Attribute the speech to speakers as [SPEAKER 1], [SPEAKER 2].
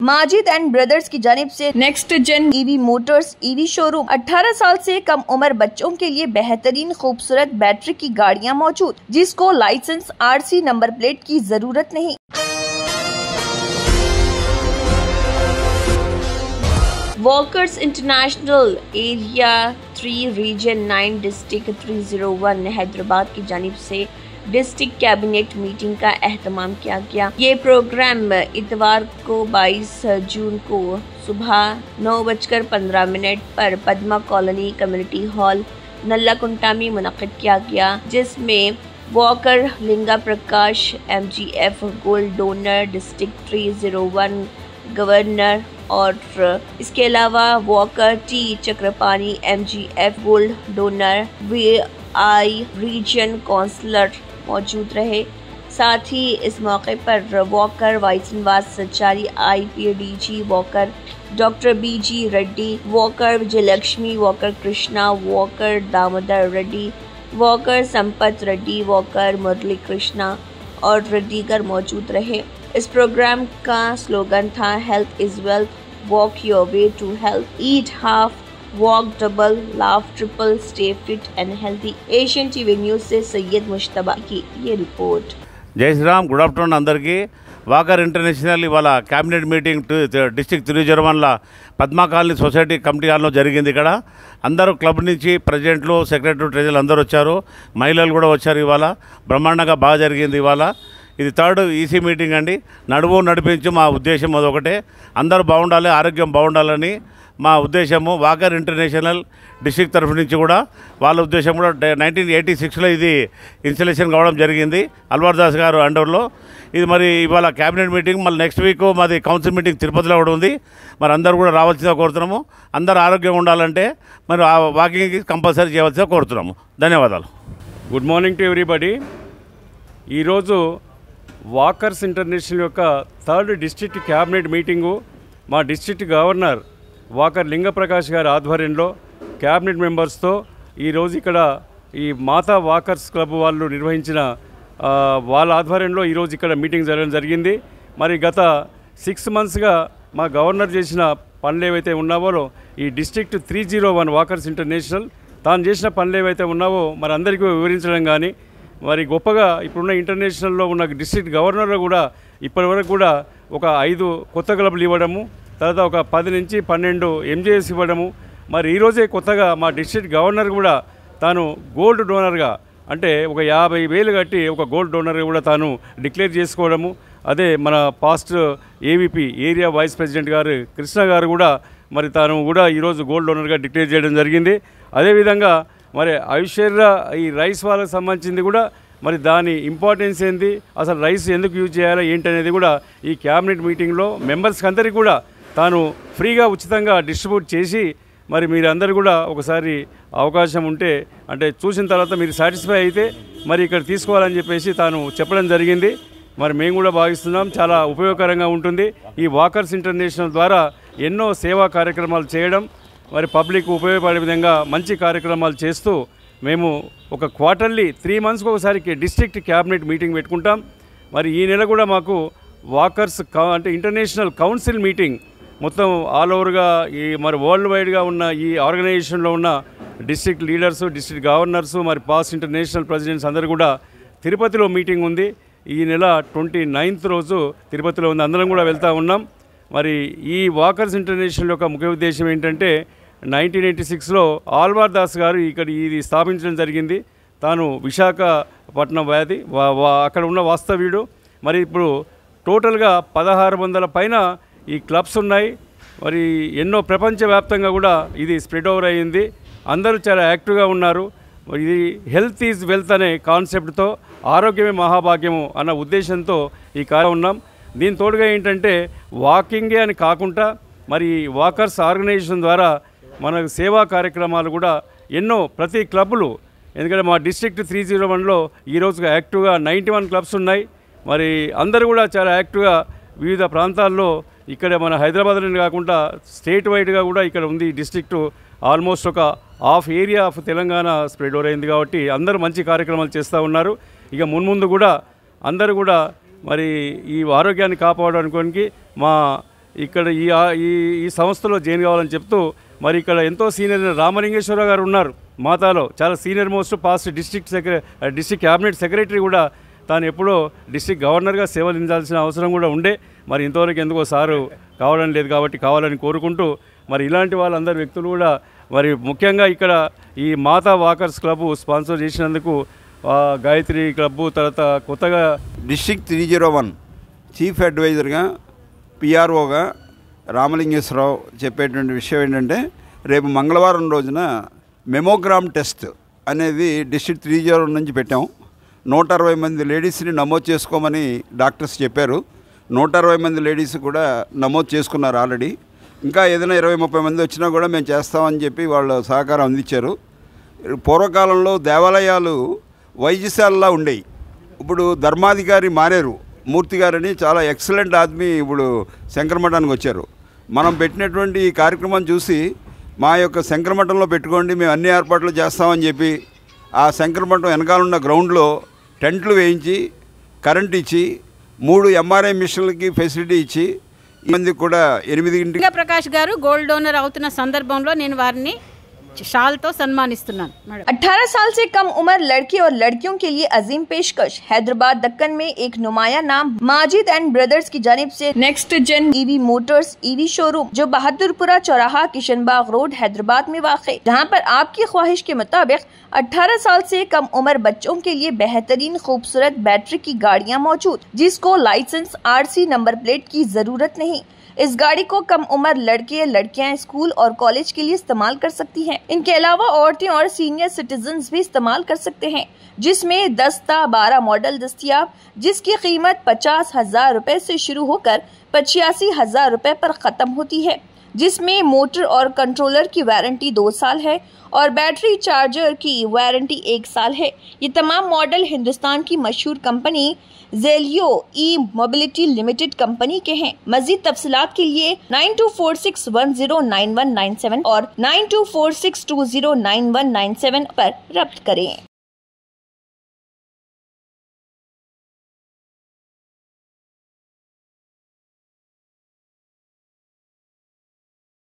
[SPEAKER 1] Majid and brothers की जानिब से next gen EV motors EV showroom 18 साल से कम उम्र बच्चों के लिए बेहतरीन खूबसूरत बैटरी की गाड़ियां मौजूद, जिसको लाइसेंस आरसी नंबर प्लेट की जरूरत नहीं। Walkers international area 3 region 9 district 301 Hyderabad की जानिब से डिस्ट्रिक्ट कैबिनेट मीटिंग का एहतमाम किया गया। ये प्रोग्राम इतवार को 22 जून को सुबह 9:15 पर Padma colony community hall Nallakunta में मुनक़िद किया गया, जिसमें walker Linga Prakash MGF gold donor district 301 governor और इसके अलावा walker T Chakrapani MGF gold donor VI region councillor मौजूद रहे। साथ ही इस मौके पर वॉकर वाइसनवास सचारी IPDG walker doctor BG Reddy, walker Vijayalakshmi, walker Krishna, walker Damodar Reddy, walker Sampath Reddy, walker Murali Krishna और दीगर मौजूद रहे। इस प्रोग्राम का स्लोगन था health is wealth, walk your way to health, eat half, walk double, laugh triple, stay fit and healthy. Asian TV news से सैयद मुश्तबा की ये रिपोर्ट।
[SPEAKER 2] जय श्री राम, गुड आफ्टरनून अंदरिकी। వాకర్ ఇంటర్నేషనల్ ఇవాళ cabinet meeting district 301 Padma colony society committee హాల్లో జరిగింది. ఇక్కడ అందరూ క్లబ్ నుంచి ప్రెసిడెంట్లు, సెక్రటరీ, ట్రెజర్లు అందరూ వచ్చారు. మహిళలు కూడా వచ్చారు. ఇవాళ బ్రహ్మాండంగా బాగా జరిగింది. ఇవాళ ఇది 3rd EC మీటింగ్ అండి. నడిపించు మా ఉద్దేశం అదొకటే, అందరూ బాగుండాలి, ఆరోగ్యం బాగుండాలని మా ఉద్దేశము. వాకర్ ఇంటర్నేషనల్ డిస్ట్రిక్ట్ తరఫు నుంచి కూడా వాళ్ళ ఉద్దేశం కూడా 1986లో ఇది ఇన్స్టలేషన్ కావడం జరిగింది అల్వార్ దాస్ గారు అండర్లో. ఇది మరి ఇవాళ క్యాబినెట్ మీటింగ్, మళ్ళీ నెక్స్ట్ వీక్ మాది కౌన్సిల్ మీటింగ్ తిరుపతిలో కూడా ఉంది. మరి అందరూ కూడా రావాల్సిందిగా కోరుతున్నాము. అందరూ ఆరోగ్యంగా ఉండాలంటే మరి ఆ వాకింగ్కి కంపల్సరీ చేయవలసిందిగా కోరుతున్నాము. ధన్యవాదాలు.
[SPEAKER 3] Good morning to everybody. ఈరోజు వాకర్స్ ఇంటర్నేషనల్ యొక్క 3rd డిస్ట్రిక్ట్ క్యాబినెట్ మీటింగు మా డిస్ట్రిక్ట్ గవర్నర్ వాకర్ లింగ ప్రకాష్ గారి ఆధ్వర్యంలో క్యాబినెట్ మెంబర్స్తో ఈరోజు ఇక్కడ ఈ మాతా వాకర్స్ క్లబ్ వాళ్ళు నిర్వహించిన వాళ్ళ ఆధ్వర్యంలో ఈరోజు ఇక్కడ మీటింగ్ జరగడం జరిగింది. మరి గత 6 మంత్స్గా మా గవర్నర్ చేసిన పనులు ఏవైతే ఉన్నావో ఈ డిస్ట్రిక్ట్ 301 వాకర్స్ ఇంటర్నేషనల్ తాను చేసిన పనులు ఏవైతే ఉన్నావో మరి అందరికీ వివరించడం కానీ, మరి గొప్పగా ఇప్పుడున్న ఇంటర్నేషనల్లో ఉన్న డిస్ట్రిక్ట్ గవర్నర్ కూడా ఇప్పటివరకు కూడా ఒక 5 కొత్త క్లబ్లు ఇవ్వడము, తర్వాత ఒక 10 నుంచి 12 MJS ఇవ్వడము. మరి ఈరోజే కొత్తగా మా డిస్ట్రిక్ట్ గవర్నర్ కూడా తాను గోల్డ్ డోనర్గా, అంటే ఒక 50,000 కట్టి ఒక గోల్డ్ డోనర్గా కూడా తాను డిక్లేర్ చేసుకోవడము. అదే మన past AVP area vice president గారు కృష్ణ గారు కూడా మరి తాను కూడా ఈరోజు గోల్డ్ డోనర్గా డిక్లేర్ చేయడం జరిగింది. అదేవిధంగా మరి ఐశ్వర్య ఈ రైస్ వాళ్ళకి సంబంధించింది కూడా మరి దాని ఇంపార్టెన్స్ ఏంది, అసలు రైస్ ఎందుకు యూజ్ చేయాలో ఏంటనేది కూడా ఈ క్యాబినెట్ మీటింగ్లో మెంబర్స్కి అందరికీ కూడా తాను ఫ్రీగా ఉచితంగా డిస్ట్రిబ్యూట్ చేసి మరి మీరందరూ కూడా ఒకసారి అవకాశం ఉంటే అంటే చూసిన తర్వాత మీరు సాటిస్ఫై అయితే మరి ఇక్కడ తీసుకోవాలని చెప్పేసి తాను చెప్పడం జరిగింది. మరి మేము కూడా భావిస్తున్నాం చాలా ఉపయోగకరంగా ఉంటుంది. ఈ వాకర్స్ ఇంటర్నేషనల్ ద్వారా ఎన్నో సేవా కార్యక్రమాలు చేయడం, మరి పబ్లిక్ ఉపయోగపడే విధంగా మంచి కార్యక్రమాలు చేస్తూ మేము ఒక క్వార్టర్లీ 3 మంత్స్కి ఒకసారి డిస్ట్రిక్ట్ క్యాబినెట్ మీటింగ్ పెట్టుకుంటాం. మరి ఈ నెల కూడా మాకు వాకర్స్ అంటే ఇంటర్నేషనల్ కౌన్సిల్ మీటింగ్ మొత్తం ఆల్ ఓవర్గా ఈ మరి వరల్డ్ వైడ్గా ఉన్న ఈ ఆర్గనైజేషన్లో ఉన్న డిస్ట్రిక్ట్ లీడర్సు, డిస్ట్రిక్ట్ గవర్నర్సు, మరి పాస్ట్ ఇంటర్నేషనల్ ప్రెసిడెంట్స్ అందరూ కూడా తిరుపతిలో మీటింగ్ ఉంది. ఈ నెల 29th రోజు తిరుపతిలో ఉంది. అందరం కూడా వెళ్తూ ఉన్నాం. మరి ఈ వాకర్స్ ఇంటర్నేషనల్ యొక్క ముఖ్య ఉద్దేశం ఏంటంటే 1986లో ఆల్వార్ దాస్ గారు ఇక్కడ ఇది స్థాపించడం జరిగింది. తాను విశాఖపట్నం వ్యాధి అక్కడ ఉన్న వాస్తవ్యుడు. మరి ఇప్పుడు టోటల్గా 1600 పైన ఈ క్లబ్స్ ఉన్నాయి. మరి ఎన్నో ప్రపంచవ్యాప్తంగా కూడా ఇది స్ప్రెడ్ ఓవర్ అయ్యింది. అందరూ చాలా యాక్టివ్గా ఉన్నారు. ఇది హెల్త్ ఈజ్ వెల్త్ అనే కాన్సెప్ట్తో ఆరోగ్యమే మహాభాగ్యము అన్న ఉద్దేశంతో ఈ కార్యం ఉన్నాం. దీని తోడుగా ఏంటంటే వాకింగే అని కాకుండా మరి వాకర్స్ ఆర్గనైజేషన్ ద్వారా మన సేవా కార్యక్రమాలు కూడా ఎన్నో ప్రతి క్లబ్బులు, ఎందుకంటే మా డిస్ట్రిక్ట్ 301లో ఈరోజు యాక్టివ్గా 91 క్లబ్స్ ఉన్నాయి. మరి అందరూ కూడా చాలా యాక్టివ్గా వివిధ ప్రాంతాల్లో ఇక్కడ మన హైదరాబాద్లోనే కాకుండా స్టేట్ వైడ్గా కూడా ఇక్కడ ఉంది. డిస్ట్రిక్ట్ ఆల్మోస్ట్ ఒక half area of Telangana spread over అయింది కాబట్టి అందరూ మంచి కార్యక్రమాలు చేస్తూ ఉన్నారు. ఇక మున్ముందు కూడా అందరూ కూడా మరి ఈ ఆరోగ్యాన్ని కాపాడడానికి మా ఇక్కడ ఈ సంస్థలో జాయిన్ కావాలని చెప్తూ మరి ఇక్కడ ఎంతో సీనియర్ రామలింగేశ్వరరావు గారు ఉన్నారు మాతాలో, చాలా senior most past district cabinet secretary కూడా. తాను ఎప్పుడో డిస్ట్రిక్ట్ గవర్నర్గా సేవలు అందించాల్సిన అవసరం కూడా ఉండే, మరి ఇంతవరకు ఎందుకో సారు కావడం లేదు కాబట్టి కావాలని కోరుకుంటూ మరి ఇలాంటి వాళ్ళందరి వ్యక్తులు కూడా మరి ముఖ్యంగా ఇక్కడ ఈ మాతా వాకర్స్ క్లబ్ స్పాన్సర్ చేసినందుకు గాయత్రి క్లబ్బు, తర్వాత కొత్తగా
[SPEAKER 4] డిస్ట్రిక్ట్ 301 చీఫ్ అడ్వైజర్గా పిఆర్ఓగా రామలింగేశ్వరరావు చెప్పేటువంటి విషయం ఏంటంటే, రేపు మంగళవారం రోజున మెమోగ్రామ్ టెస్ట్ అనేది డిస్ట్రిక్ట్ 301 నుంచి పెట్టాం. 160 మంది లేడీస్ని నమోదు చేసుకోమని డాక్టర్స్ చెప్పారు. 160 మంది లేడీస్ కూడా నమోదు చేసుకున్నారు ఆల్రెడీ. ఇంకా ఏదైనా 20-30 మంది వచ్చినా కూడా మేము చేస్తామని చెప్పి వాళ్ళు సహకారం అందించారు. పూర్వకాలంలో దేవాలయాలు వైద్యశాలలా ఉండేవి. ఇప్పుడు ధర్మాధికారి మారేరు, మూర్తి గారని చాలా ఎక్సలెంట్ ఆద్మీ ఇప్పుడు శంకరమఠానికి వచ్చారు. మనం పెట్టినటువంటి ఈ కార్యక్రమం చూసి మా యొక్క శంకరమఠంలో పెట్టుకోండి, మేము అన్ని ఏర్పాట్లు చేస్తామని చెప్పి ఆ శంకరమఠం వెనకాలన్న గ్రౌండ్లో టెంట్లు వేయించి కరెంట్ ఇచ్చి 3 MRI మిషన్లకి ఫెసిలిటీ ఇచ్చి మందికి కూడా 8 గంటలకు
[SPEAKER 5] ప్రకాష్ గారు గోల్డ్ డోనర్ అవుతున్న సందర్భంలో నేను వారిని शाल तो सम्मानिस्तुन्नानु।
[SPEAKER 1] 18 साल से कम उम्र लड़के और लड़कियों के लिए अजीम पेशकश। हैदराबाद दक्कन में एक नुमाया नाम माजिद एंड ब्रदर्स की जानिब से next gen EV motors EV showroom जो बहादुरपुरा चौराहा किशनबाग रोड हैदराबाद में वाक़, जहां पर आपकी ख्वाहिश के मुताबिक 18 साल से कम उम्र बच्चों के लिए बेहतरीन खूबसूरत बैटरी की गाड़ियां मौजूद, जिसको लाइसेंस RC नंबर प्लेट की जरूरत नहीं। इस गाड़ी को कम उम्र लड़के लड़कियां स्कूल और कॉलेज के लिए इस्तेमाल कर सकती हैं। इनके अलावा औरतें और सीनियर सिटीजन्स भी इस्तेमाल कर सकते हैं, जिसमें 10-12 मॉडल दस्तयाब, जिसकी कीमत 50,000 रुपए से शुरू होकर 85,000 रुपए पर खत्म होती है, जिसमें मोटर और कंट्रोलर की वारंटी 2 साल है और बैटरी चार्जर की वारंटी 1 साल है। ये तमाम मॉडल हिंदुस्तान की मशहूर कंपनी जेलियो ई मोबिलिटी लिमिटेड कंपनी के हैं। मजीद तफसीलात के लिए 9246109197 और 9246209197 पर रब्त करें।